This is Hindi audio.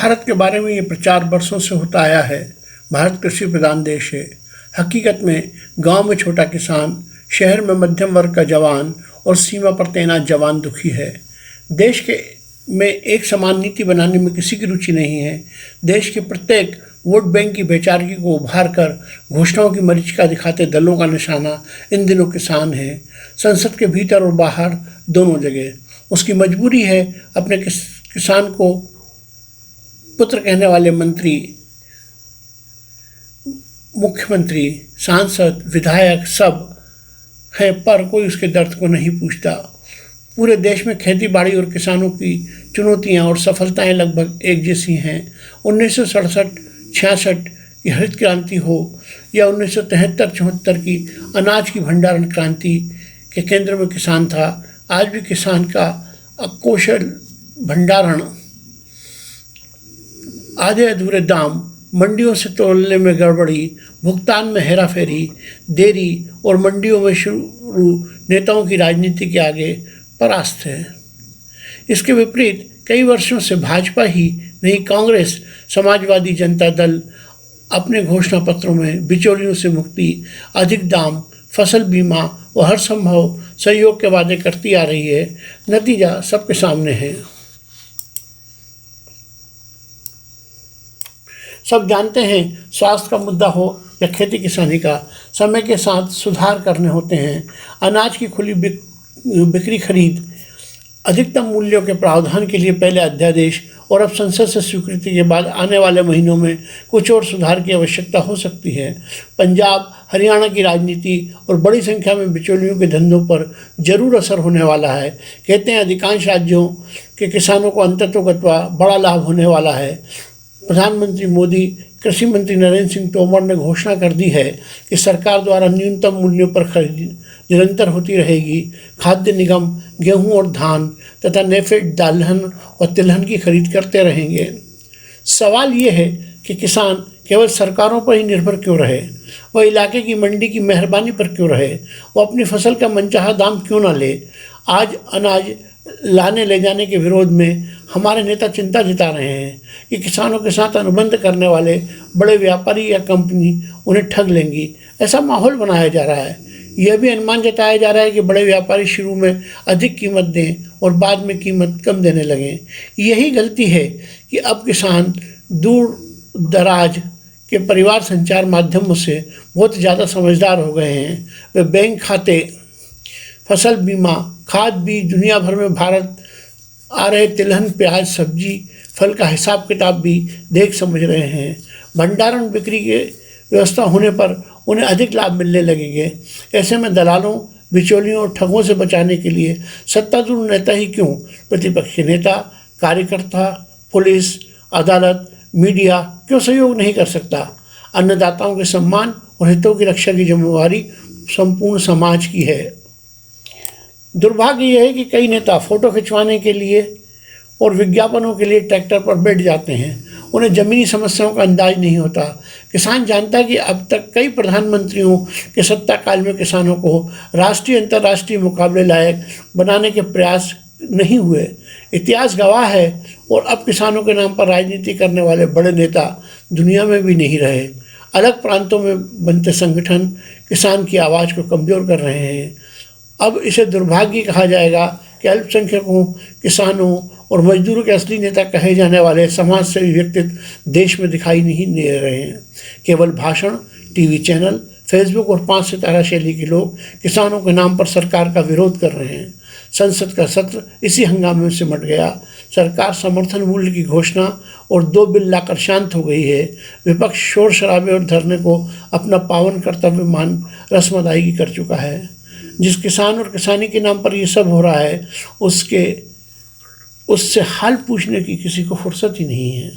भारत के बारे में ये प्रचार बरसों से होता आया है। भारत कृषि प्रधान देश है। हकीकत में गांव में छोटा किसान, शहर में मध्यम वर्ग का जवान और सीमा पर तैनात जवान दुखी है। देश के में एक समान नीति बनाने में किसी की रुचि नहीं है। देश के प्रत्येक वोट बैंक की बेचारगी को उभार कर घोषणाओं की मरीचिका दिखाते दलों का निशाना इन दिनों किसान है। संसद के भीतर और बाहर दोनों जगह उसकी मजबूरी है अपने किसान को पुत्र कहने वाले मंत्री, मुख्यमंत्री, सांसद, विधायक सब हैं, पर कोई उसके दर्द को नहीं पूछता। पूरे देश में खेती बाड़ी और किसानों की चुनौतियां और सफलताएं लगभग एक जैसी हैं। 1967-66 की हरित क्रांति हो या 1973-74 की अनाज की भंडारण क्रांति के केंद्र में किसान था। आज भी किसान का अकुशल भंडारण, आधे अधूरे दाम, मंडियों से तोलने में गड़बड़ी, भुगतान में हेराफेरी, देरी और मंडियों में शुरू नेताओं की राजनीति के आगे परास्त है। इसके विपरीत कई वर्षों से भाजपा ही नहीं, कांग्रेस, समाजवादी जनता दल अपने घोषणा पत्रों में बिचौलियों से मुक्ति, अधिक दाम, फसल बीमा व हर संभव सहयोग के वादे करती आ रही है। नतीजा सबके सामने है। सब जानते हैं, स्वास्थ्य का मुद्दा हो या खेती किसानी का, समय के साथ सुधार करने होते हैं। अनाज की खुली बिक्री, खरीद, अधिकतम मूल्यों के प्रावधान के लिए पहले अध्यादेश और अब संसद से स्वीकृति के बाद आने वाले महीनों में कुछ और सुधार की आवश्यकता हो सकती है। पंजाब, हरियाणा की राजनीति और बड़ी संख्या में बिचौलियों के धंधों पर जरूर असर होने वाला है। कहते हैं अधिकांश राज्यों के किसानों को अंततोगत्वा बड़ा लाभ होने वाला है। प्रधानमंत्री मोदी, कृषि मंत्री नरेंद्र सिंह तोमर ने घोषणा कर दी है कि सरकार द्वारा न्यूनतम मूल्यों पर खरीद निरंतर होती रहेगी। खाद्य निगम गेहूं और धान तथा नेफेड दलहन और तिलहन की खरीद करते रहेंगे। सवाल ये है कि किसान केवल सरकारों पर ही निर्भर क्यों रहे? वह इलाके की मंडी की मेहरबानी पर क्यों रहे? वो अपनी फसल का मनचाहा दाम क्यों ना ले? आज अनाज लाने ले जाने के विरोध में हमारे नेता चिंता जता रहे हैं कि किसानों के साथ अनुबंध करने वाले बड़े व्यापारी या कंपनी उन्हें ठग लेंगी। ऐसा माहौल बनाया जा रहा है। यह भी अनुमान जताया जा रहा है कि बड़े व्यापारी शुरू में अधिक कीमत दें और बाद में कीमत कम देने लगें। यही गलती है कि अब किसान दूर दराज के परिवार संचार माध्यमों से बहुत ज़्यादा समझदार हो गए हैं। वे बैंक खाते, फसल बीमा, खाद बीज, दुनिया भर में भारत आ रहे तिलहन, प्याज, सब्जी, फल का हिसाब किताब भी देख समझ रहे हैं। भंडारण बिक्री के व्यवस्था होने पर उन्हें अधिक लाभ मिलने लगेंगे। ऐसे में दलालों, बिचौलियों और ठगों से बचाने के लिए सत्तारूढ़ नेता ही क्यों, प्रतिपक्षी नेता, कार्यकर्ता, पुलिस, अदालत, मीडिया क्यों सहयोग नहीं कर सकता? अन्नदाताओं के सम्मान और हितों की रक्षा की जिम्मेवारी संपूर्ण समाज की है। दुर्भाग्य यह है कि कई नेता फोटो खिंचवाने के लिए और विज्ञापनों के लिए ट्रैक्टर पर बैठ जाते हैं। उन्हें ज़मीनी समस्याओं का अंदाज नहीं होता। किसान जानता है कि अब तक कई प्रधानमंत्रियों के सत्ता काल में किसानों को राष्ट्रीय अंतर्राष्ट्रीय मुकाबले लायक बनाने के प्रयास नहीं हुए। इतिहास गवाह है। और अब किसानों के नाम पर राजनीति करने वाले बड़े नेता दुनिया में भी नहीं रहे। अलग प्रांतों में बनते संगठन किसान की आवाज़ को कमज़ोर कर रहे हैं। अब इसे दुर्भाग्य कहा जाएगा कि अल्पसंख्यकों, किसानों और मजदूरों के असली नेता कहे जाने वाले समाज सेवी व्यक्तित्व देश में दिखाई नहीं दे रहे हैं। केवल भाषण, टीवी चैनल, फेसबुक और 5 सितारा शैली के लोग किसानों के नाम पर सरकार का विरोध कर रहे हैं। संसद का सत्र इसी हंगामे में सिमट गया। सरकार समर्थन मूल्य की घोषणा और 2 बिल लाकर शांत हो गई है। विपक्ष शोर शराबे और धरने को अपना पावन कर्तव्य मान रस्म अदायगी कर चुका है। जिस किसान और किसानी के नाम पर ये सब हो रहा है, उससे हाल पूछने की किसी को फुर्सत ही नहीं है।